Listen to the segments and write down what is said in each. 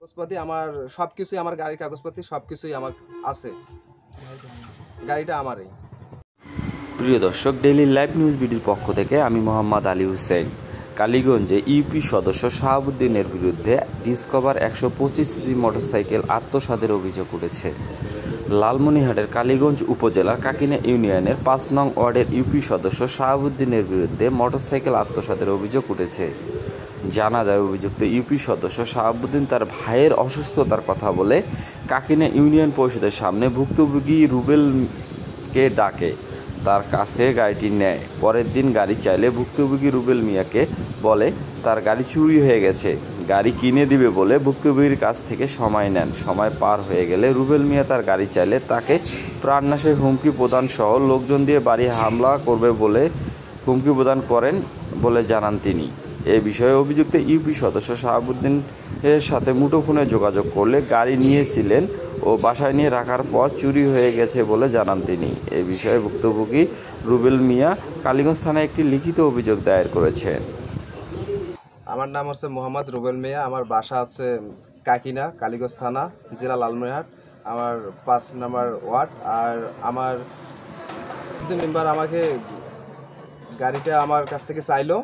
কাগজপাতি আমার সবকিছুই, আমার গাড়ির কাগজপাতি সবকিছুই আমার আছে, গাড়িটা আমারই। প্রিয় দর্শক, ডেইলি লাইভ নিউজ বিডির পক্ষ থেকে আমি মোহাম্মদ আলী হুসেন। কালীগঞ্জে ইউপি সদস্য শাহাবুদ্দিনের বিরুদ্ধে ডিসকভার 125 সিসি মোটরসাইকেল আত্মসাতের অভিযোগ উঠেছে। লালমনিরহাটের কালীগঞ্জ উপজেলার কাকিনা ইউনিয়নের 5 নং ওয়ার্ডের ইউপি সদস্য শাহাবুদ্দিনের বিরুদ্ধে মোটরসাইকেল আত্মসাতের অভিযোগ উঠেছে। জানা যায়, অভিযুক্ত ইউপি সদস্য শাহাবুদ্দিন তার ভাইয়ের অসুস্থতার কথা বলে কাকিনা ইউনিয়ন পরিষদের সামনে ভুক্তভোগী রুবেলকে ডাকে তার কাছ থেকে গাড়িটি নেয়। পরের দিন গাড়ি চাইলে ভুক্তভোগী রুবেল মিয়াকে বলে তার গাড়ি চুরি হয়ে গেছে, গাড়ি কিনে দিবে বলে ভুক্তভোগীর কাছ থেকে সময় নেন। সময় পার হয়ে গেলে রুবেল মিয়া তার গাড়ি চাইলে তাকে প্রাণনাশের হুমকি প্রদান সহ লোকজন দিয়ে বাড়ি হামলা করবে বলে হুমকি প্রদান করেন বলে জানান তিনি। এ বিষয়ে অভিযুক্ত ইউপি সদস্য শাহাবুদ্দিনের সাথে মুঠোফোনে যোগাযোগ করলে গাড়ি নিয়েছিলেন ও বাসায় নিয়ে রাখার পর চুরি হয়ে গেছে বলে জানান তিনি। এ বিষয়ে ভুক্তভোগী রুবেল মিয়া কালীগঞ্জ থানায় একটি লিখিত অভিযোগ দায়ের করেছেন। আমার নাম হচ্ছে মোহাম্মদ রুবেল মিয়া, আমার বাসা হচ্ছে কাকিনা, কালীগঞ্জ থানা, জেলা লালমনিরহাট, আমার 5 নম্বর ওয়ার্ড। আর আমার মেম্বার আমাকে গাড়িটা আমার কাছ থেকে চাইলো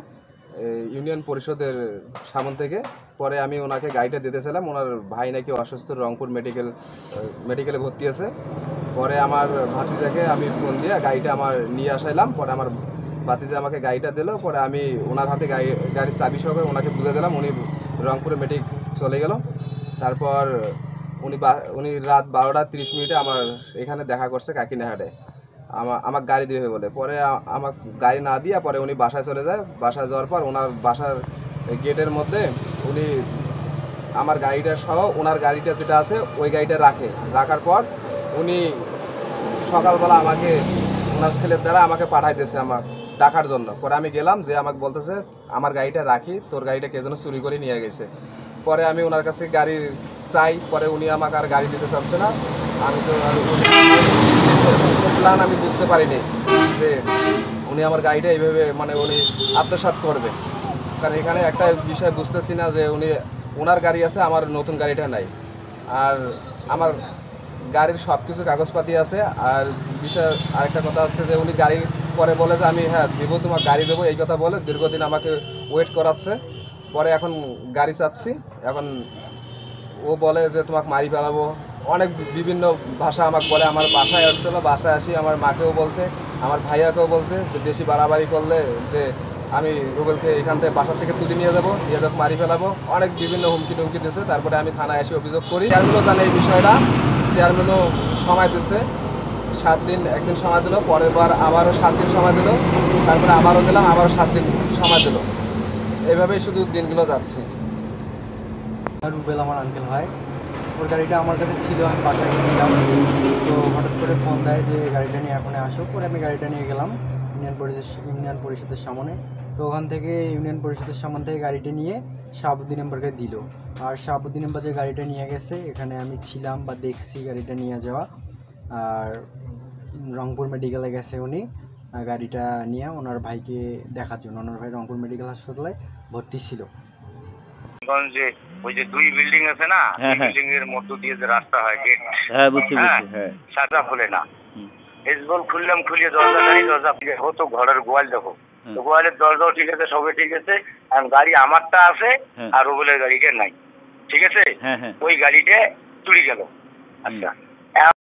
ইউনিয়ন পরিষদের সামন থেকে। পরে আমি ওনাকে গাড়িটা দিতেছিলাম, ওনার ভাই নাকি অসুস্থ, রংপুর মেডিকেলে ভর্তি আছে। পরে আমার ভাতিজাকে আমি ফোন দিয়ে গাড়িটা আমার নিয়ে আসাইলাম। পরে আমার ভাতিজা আমাকে গাড়িটা দিল। পরে আমি ওনার হাতে গাড়ির চাবি সহকারে ওনাকে বুঝে দিলাম। উনি রংপুরে মেডিক চলে গেল। তারপর উনি রাত 12:30 আমার এখানে দেখা করছে কাকিনাহাটে, আমার গাড়ি দিবে বলে। পরে আমার গাড়ি না দিয়ে পরে উনি বাসায় চলে যায়। বাসায় যাওয়ার পর ওনার বাসার গেটের মধ্যে উনি আমার গাড়িটা সহ ওনার গাড়িটা যেটা আছে ওই গাড়িটা রাখার পর উনি সকালবেলা আমাকে ওনার ছেলের দ্বারা আমাকে পাঠাই দিয়েছে আমার ডাকার জন্য। পরে আমি গেলাম, যে আমাকে বলতেছে আমার গাড়িটা রাখি, তোর গাড়িটা কে যেন চুরি করে নিয়ে গেছে। পরে আমি ওনার কাছ থেকে গাড়ি চাই, পরে উনি আমাকে আর গাড়ি দিতে চাচ্ছে না। আমি তো প্ল্যান আমি বুঝতে পারিনি যে উনি আমার গাড়িটা এইভাবে উনি আত্মসাৎ করবে। কারণ এখানে একটা বিষয় বুঝতেছি না যে ওনার গাড়ি আছে, আমার নতুন গাড়িটা নাই। আর আমার গাড়ির সব কিছু কাগজপাতি আছে। আর বিষয় আরেকটা কথা হচ্ছে যে উনি গাড়ি পরে বলে যে আমি দেবো, তোমার গাড়ি দেবো, এই কথা বলে দীর্ঘদিন আমাকে ওয়েট করাচ্ছে। পরে এখন গাড়ি চাচ্ছি, এখন ও বলে যে তোমাকে মারি ফেলাবো, অনেক বিভিন্ন ভাষা আমাকে বলে। আমার বাসায় আসছিল, বাসায় আসি আমার মাকেও বলছে, আমার ভাইয়াকেও বলছে যে বেশি বাড়াবাড়ি করলে যে আমি রুবেলকে এখান থেকে বাসা থেকে তুলে নিয়ে যাবো, মারি ফেলাবো, অনেক বিভিন্ন হুমকি টুমকি দিচ্ছে। তারপরে আমি থানায় এসে অভিযোগ করি। চেয়ারম্যানও জানে এই বিষয়টা, চেয়ারম্যানও সময় দিচ্ছে 7 দিন, একদিন সময় দিল। পরের বার আবারও 7 দিন সময় দিল, তারপরে আবারও দিলাম, আবারও 7 দিন সময় দিল। এইভাবেই শুধু দিনগুলো যাচ্ছে। রুবেল আমার আঙ্কেল হয়, ওর গাড়িটা আমার কাছে ছিল, আমি বাসায় গেছিলাম। তো হঠাৎ করে ফোন দেয় যে গাড়িটা নিয়ে এখন আসো। পরে আমি গাড়িটা নিয়ে গেলাম ইউনিয়ন পরিষদের সামনে। তো ওখান থেকে ইউনিয়ন পরিষদের সামনে থেকে গাড়িটা নিয়ে শাহাবুদ্দিন মেম্বারকে দিল। আর শাহাবুদ্দিন মেম্বার যে গাড়িটা নিয়ে গেছে, এখানে আমি ছিলাম বা দেখছি গাড়িটা নিয়ে যাওয়া। আর রংপুর মেডিকেলে গেছে উনি গাড়িটা নিয়ে ওনার ভাইকে দেখার জন্য। ওনার ভাই রংপুর মেডিকেল হাসপাতালে ভর্তি ছিল। যে ওই যে 2 বিল্ডিং আছে না, বিল্ডিং এর মধ্য দিয়ে যে রাস্তা হয়, গেট, বুঝছি, সাটা খুলে না। এসবল খুলিয়ে দরজা নাই, দরজা হতো ঘরের গোয়াল দেখো, তো গোয়ালের দরজাও ঠিক আছে, সবে ঠিক আছে। আর গাড়ি আমারটা আছে আর রুবেলের গাড়িটা নাই, ঠিক আছে। ওই গাড়িটা চুরি গেল। আচ্ছা,